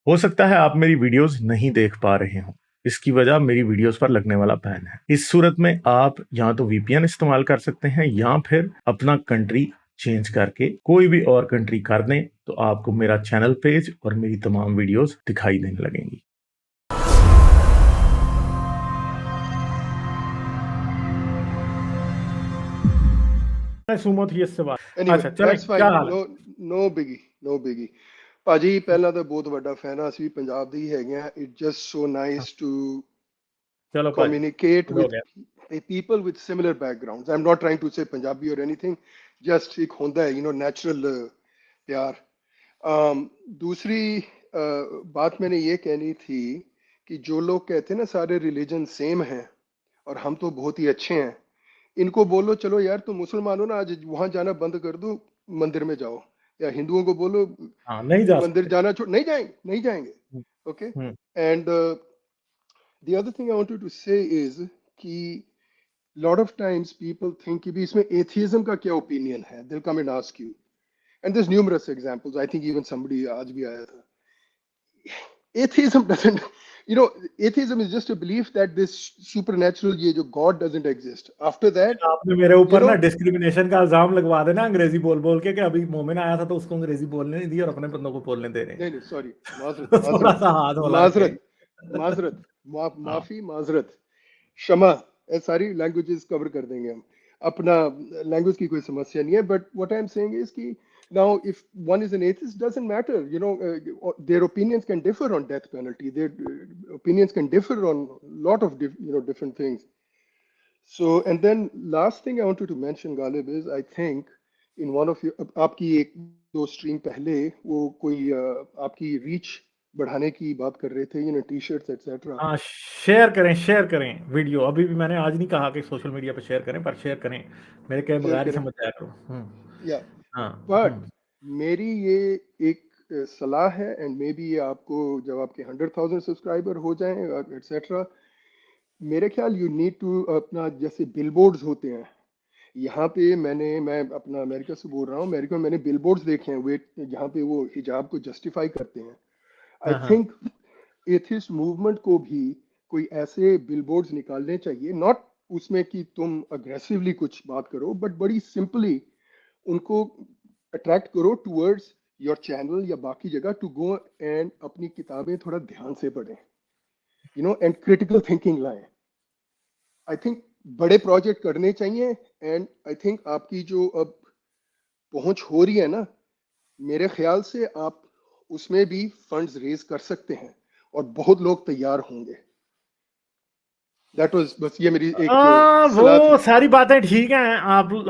हो सकता है आप मेरी वीडियोस नहीं देख पा रहे हो, इसकी वजह मेरी वीडियोस पर लगने वाला बैन है। इस सूरत में आप या तो वीपीएन इस्तेमाल कर सकते हैं या फिर अपना कंट्री चेंज करके कोई भी और कंट्री कर दें, तो आपको मेरा चैनल पेज और मेरी तमाम वीडियोस दिखाई देने लगेंगी। सुमो थी इससे बात। Anyway, अच्छा चलें, that's क्या fine. हाल है? No biggie, no biggie. ਭਾਜੀ ਪਹਿਲਾਂ ਤਾਂ ਬਹੁਤ ਵੱਡਾ ਫੈਨ ਆ, ਅਸੀਂ ਪੰਜਾਬ ਦੇ ਹੀ ਹੈਗੇ ਆ। It's just so nice to चलो भाई, communicate हो with गया। people with similar backgrounds. I'm not trying to say Punjabi or anything, just एक होता है, natural प्यार। दूसरी बात मैंने ये कहनी थी कि जो लोग कहते हैं ना सारे रिलीजन सेम हैं और हम तो बहुत ही अच्छे हैं, इनको बोलो चलो यार तुम मुसलमान हो ना, आज वहां जाना बंद कर दो, मंदिर में जाओ। या हिंदुओं को बोलो हाँ, नहीं जा मंदिर सकते। जाना छोड़, नहीं जाएंगे। Okay. And the other thing I wanted to say is कि lot of times people think कि भी इसमें atheism का क्या opinion है, they'll come and ask you, and there's numerous examples. I think even somebody आज भी आया था। Atheism doesn't, atheism is just a belief that this supernatural, ये जो God doesn't exist. After that, आपने मेरे ऊपर ना डिस्क्रिमिनेशन का इल्जाम लगवा देना अंग्रेजी बोल बोल के कि अभी मोमिन आया था तो उसको अंग्रेजी बोलने नहीं दी और अपने बंदों को बोलने दे रहे हैं। नहीं सॉरी, थोड़ा सा हाथ होला के। माजरत, क्षमा, ये सारी लैंग्वेजेस कवर कर देंगे हम। अपना लैंग्वेज की कोई समस्या नहीं है, but what I am saying is कि now if one is an atheist, doesn't matter, their opinions can differ on death penalty, their opinions can differ on lot of different things. So and then last thing I wanted to mention, Ghalib, is I think in one of your आपकी एक दो stream पहले वो कोई आपकी reach बढ़ाने की बात कर रहे थे, टी शर्ट्स एक्सेट्रा। हाँ, शेयर करें वीडियो। अभी भी मैंने आज नहीं कहा कि सोशल मीडिया पे शेयर करें, पर शेयर करें, मेरे कहे बगैर ही समझ जाया करो। या हाँ, बट मेरी ये एक सलाह है, एंड मे बी ये आपको जब आपके 100,000 सब्सक्राइबर हो जाएं एक्सेट्रा, मेरे ख्याल यू नीड टू अपना जैसे बिलबोर्ड्स होते हैं यहाँ पे, मैं अपना अमेरिका से बोल रहा हूँ, अमेरिका में मैंने बिलबोर्ड्स देखे हैं वे जहाँ पे वो हिजाब को जस्टिफाई करते हैं। आई थिंक एथिस्ट मूवमेंट को भी कोई ऐसे बिलबोर्ड्स निकालने चाहिए, नॉट उसमें कि तुम अग्रेसिवली कुछ बात करो, बट बड़ी सिंपली उनको अट्रैक्ट करो टूवर्ड्स योर चैनल या बाकी जगह, टू गो एंड अपनी किताबें थोड़ा ध्यान से पढ़ें, एंड क्रिटिकल थिंकिंग लाएं। आई थिंक बड़े प्रोजेक्ट करने चाहिए, एंड आई थिंक आपकी जो अब पहुंच हो रही है ना, मेरे ख्याल से आप उसमें भी फंड्स रेज कर सकते हैं और बहुत लोग तैयार होंगे। That was बस ये मेरी एक सलाह वो थी। सारी बातें ठीक हैं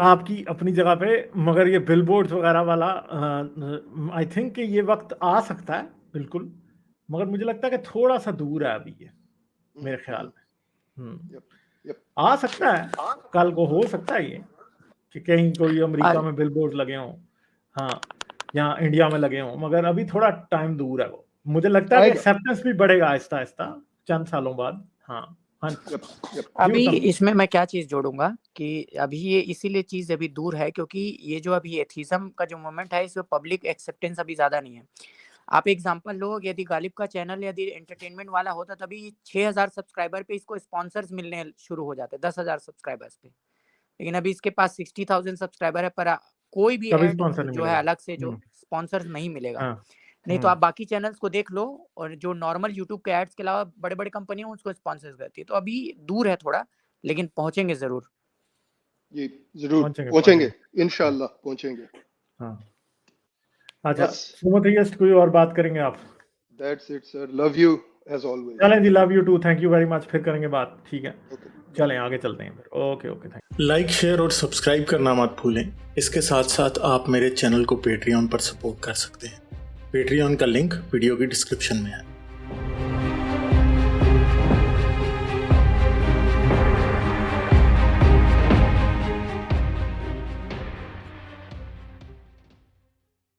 आपकी अपनी जगह पे, मगर ये बिलबोर्ड्स वगैरह वाला आई थिंक कि ये वक्त आ सकता है बिल्कुल, मगर मुझे लगता है कि थोड़ा सा दूर है अभी ये, मेरे ख्याल में। आ सकता है, कल को हो सकता है ये कि कहीं कोई अमेरिका में बिलबोर्ड लगे हों, हाँ, या इंडिया में लगे हों, मगर अभी थोड़ा टाइम दूर है वो। मुझे लगता है कि एक्सेप्टेंस भी बढ़ेगा आहिस्ता आहिस्ता चंद सालों बाद। हाँ, अभी इसमें मैं क्या चीज जोड़ूंगा कि अभी ये इसीलिए चीज अभी दूर है क्योंकि ये जो अभी एथिज्म का जो मोमेंट है इसमें पब्लिक एक्सेप्टेंस अभी ज्यादा नहीं है। आप एग्जांपल लो, यदि गालिब का चैनल यदि एंटरटेनमेंट वाला होता तभी 6,000 सब्सक्राइबर पे इसको स्पॉन्सर्स मिलने शुरू हो जाते, 10,000 सब्सक्राइबर्स पे। लेकिन अभी इसके पास 60,000 सब्सक्राइबर है, पर कोई भी ऐड जो है अलग से जो स्पॉन्सर्स नहीं मिलेगा। नहीं तो आप बाकी चैनल्स को देख लो, और जो नॉर्मल यूट्यूब के एड्स के अलावा बड़े बड़े कंपनियां उसको स्पॉन्सर्स करती है। तो अभी दूर है थोड़ा, लेकिन पहुंचेंगे जरूर। जी जरूर पहुंचेंगे, इंशाल्लाह पहुंचेंगे। हाँ, अच्छा सुमोथियस्ट कोई और बात करेंगे आप? That's it sir, love you as always। चलें जी, love you too, thank you very much, फिर करेंगे बात, ठीक है? चलें आगे चलते हैं फिर। Okay thank you. Like share और सब्सक्राइब करना मत भूलें। इसके साथ साथ आप मेरे चैनल को पेट्रियन पर सपोर्ट कर सकते हैं। पेट्रियन का लिंक वीडियो की डिस्क्रिप्शन में है।